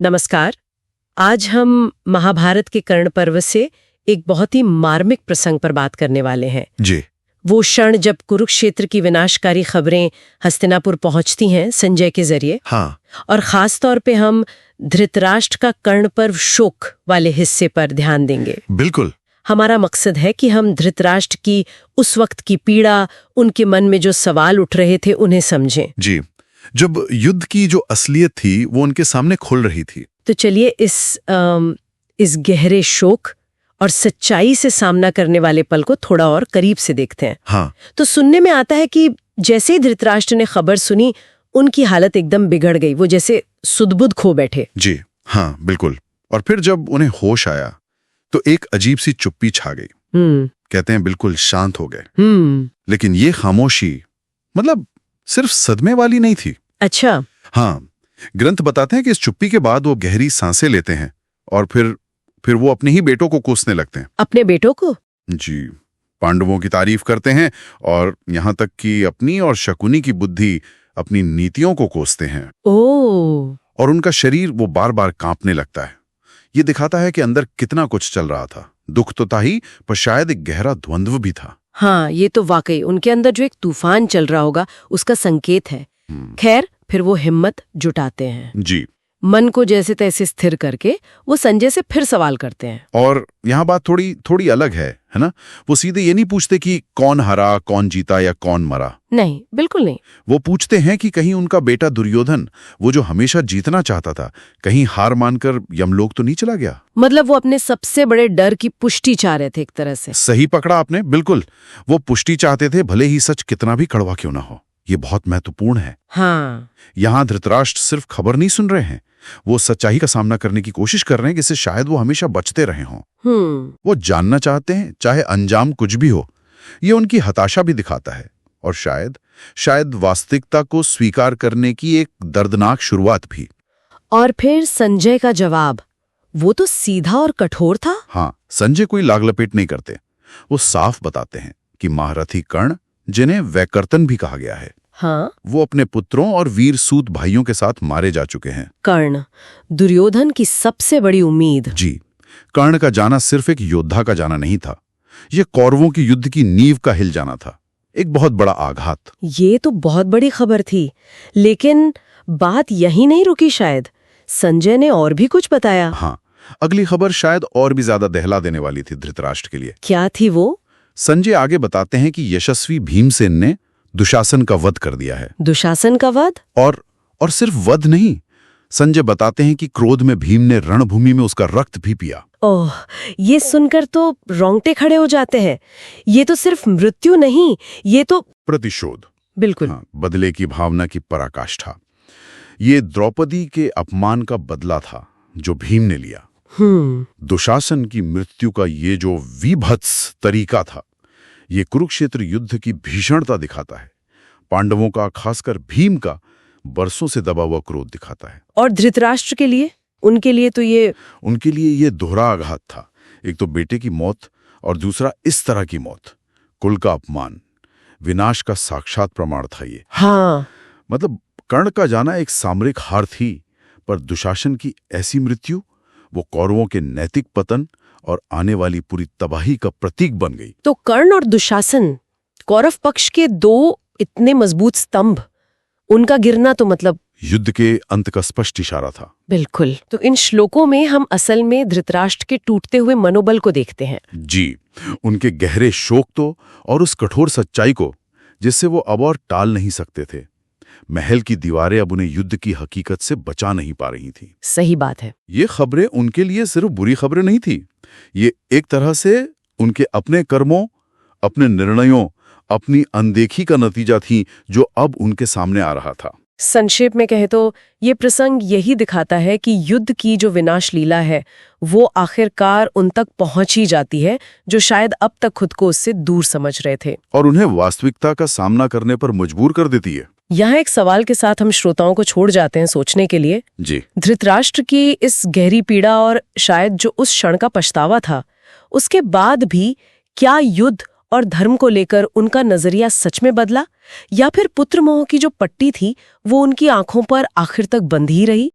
नमस्कार। आज हम महाभारत के कर्ण पर्व से एक बहुत ही मार्मिक प्रसंग पर बात करने वाले हैं। जी। वो क्षण जब कुरुक्षेत्र की विनाशकारी खबरें हस्तिनापुर पहुंचती हैं संजय के जरिए। हाँ। और खास तौर पे हम धृतराष्ट्र का कर्ण पर्व शोक वाले हिस्से पर ध्यान देंगे। बिल्कुल। हमारा मकसद है कि हम धृतराष्ट्र की उस वक्त की पीड़ा, उनके मन में जो सवाल उठ रहे थे, उन्हें समझें। जी। जब युद्ध की जो असलियत थी वो उनके सामने खुल रही थी। तो चलिए इस गहरे शोक और सच्चाई से सामना करने वाले पल को थोड़ा और करीब से देखते हैं। हाँ। तो सुनने में आता है कि जैसे ही धृतराष्ट्र ने खबर सुनी, उनकी हालत एकदम बिगड़ गई। वो जैसे सुध-बुध खो बैठे। जी हाँ, बिल्कुल। और फिर जब उन्हें होश आया तो एक अजीब सी चुप्पी छा गई। कहते हैं बिल्कुल शांत हो गए। लेकिन ये खामोशी मतलब सिर्फ सदमे वाली नहीं थी। अच्छा। हाँ, ग्रंथ बताते हैं कि इस चुप्पी के बाद वो गहरी सांसें लेते हैं और फिर वो अपने ही बेटों को कोसने लगते हैं। अपने बेटों को? जी। पांडवों की तारीफ करते हैं और यहाँ तक कि अपनी और शकुनी की बुद्धि, अपनी नीतियों को कोसते हैं। ओह। और उनका शरीर वो बार बार कांपने लगता है। ये दिखाता है कि अंदर कितना कुछ चल रहा था। दुख तो था ही, पर शायद एक गहरा द्वंद्व भी था। हाँ, ये तो वाकई उनके अंदर जो एक तूफान चल रहा होगा उसका संकेत है। खैर, फिर वो हिम्मत जुटाते हैं। जी। मन को जैसे तैसे स्थिर करके वो संजय से फिर सवाल करते हैं। और यहाँ बात थोड़ी अलग है ना? वो सीधे ये नहीं पूछते कि कौन हरा, कौन जीता या कौन मरा। नहीं, बिल्कुल नहीं। वो पूछते हैं कि कहीं उनका बेटा दुर्योधन, वो जो हमेशा जीतना चाहता था, कहीं हार मानकर यमलोक तो नहीं चला गया। मतलब वो अपने सबसे बड़े डर की पुष्टि चाह रहे थे एक तरह से। सही पकड़ा आपने, बिल्कुल। वो पुष्टि चाहते थे, भले ही सच कितना भी कड़वा क्यों ना हो। ये बहुत महत्वपूर्ण है। हाँ। यहाँ धृतराष्ट्र सिर्फ खबर नहीं सुन रहे हैं, वो सच्चाई का सामना करने की कोशिश कर रहे हैं, जिससे शायद वो हमेशा बचते रहे हों। वो जानना चाहते हैं, चाहे अंजाम कुछ भी हो। ये उनकी हताशा भी दिखाता है और शायद वास्तविकता को स्वीकार करने की एक दर्दनाक शुरुआत भी। और फिर संजय का जवाब, वो तो सीधा और कठोर था। हाँ, संजय कोई लागलपेट नहीं करते। वो साफ बताते हैं कि महारथी कर्ण, जिन्हें वैकर्तन भी कहा गया है, हाँ, वो अपने पुत्रों और वीर सूत भाइयों के साथ मारे जा चुके हैं। कर्ण, दुर्योधन की सबसे बड़ी उम्मीद। जी। कर्ण का जाना सिर्फ एक योद्धा का जाना नहीं था, ये कौरवों की युद्ध की नींव का हिल जाना था। एक बहुत बड़ा आघात। ये तो बहुत बड़ी खबर थी, लेकिन बात यही नहीं रुकी। शायद संजय ने और भी कुछ बताया। हाँ, अगली खबर शायद और भी ज्यादा दहला देने वाली थी धृतराष्ट्र के लिए। क्या थी वो? संजय आगे बताते हैं कि यशस्वी भीमसेन ने दुशासन का वध कर दिया है। दुशासन का वध? और सिर्फ वध नहीं, संजय बताते हैं कि क्रोध में भीम ने रणभूमि में उसका रक्त भी पिया। ओह, ये सुनकर तो रोंगटे खड़े हो जाते हैं। ये तो सिर्फ मृत्यु नहीं, ये तो प्रतिशोध। बिल्कुल। हाँ, बदले की भावना की पराकाष्ठा। ये द्रौपदी के अपमान का बदला था जो भीम ने लिया। दुशासन की मृत्यु का ये जो विभत्स तरीका था, ये कुरुक्षेत्र युद्ध की भीषणता दिखाता है। पांडवों का, खासकर भीम का, बरसों से दबा हुआ क्रोध दिखाता है। और धृतराष्ट्र के लिए, उनके लिए ये दोहरा आघात था। एक तो बेटे की मौत और दूसरा इस तरह की मौत। कुल का अपमान, विनाश का साक्षात प्रमाण था ये। हाँ, मतलब कर्ण का जाना एक सामरिक हार थी, पर दुशासन की ऐसी मृत्यु वो कौरवों के नैतिक पतन और आने वाली पूरी तबाही का प्रतीक बन गई। तो कर्ण और दुशासन, कौरव पक्ष के दो इतने मजबूत स्तंभ, उनका गिरना तो मतलब युद्ध के अंत का स्पष्ट इशारा था। बिल्कुल। तो इन श्लोकों में हम असल में धृतराष्ट्र के टूटते हुए मनोबल को देखते हैं। जी, उनके गहरे शोक तो, और उस कठोर सच्चाई को जिससे वो अब और टाल नहीं सकते थे। महल की दीवारें अब उन्हें युद्ध की हकीकत से बचा नहीं पा रही थी। सही बात है। ये खबरें उनके लिए सिर्फ बुरी खबरें नहीं थी, ये एक तरह से उनके अपने कर्मों, अपने निर्णयों, अपनी अनदेखी का नतीजा थी जो अब उनके सामने आ रहा था। संक्षेप में कहे तो ये प्रसंग यही दिखाता है कि युद्ध की जो विनाश लीला है वो आखिरकार उन तक पहुंच ही जाती है जो शायद अब तक खुद को उससे दूर समझ रहे थे, और उन्हें वास्तविकता का सामना करने पर मजबूर कर देती है। यहाँ एक सवाल के साथ हम श्रोताओं को छोड़ जाते हैं सोचने के लिए। जी। धृतराष्ट्र की इस गहरी पीड़ा और शायद जो उस क्षण का पछतावा था, उसके बाद भी क्या युद्ध और धर्म को लेकर उनका नजरिया सच में बदला, या फिर पुत्र मोह की जो पट्टी थी वो उनकी आंखों पर आखिर तक बंधी ही रही?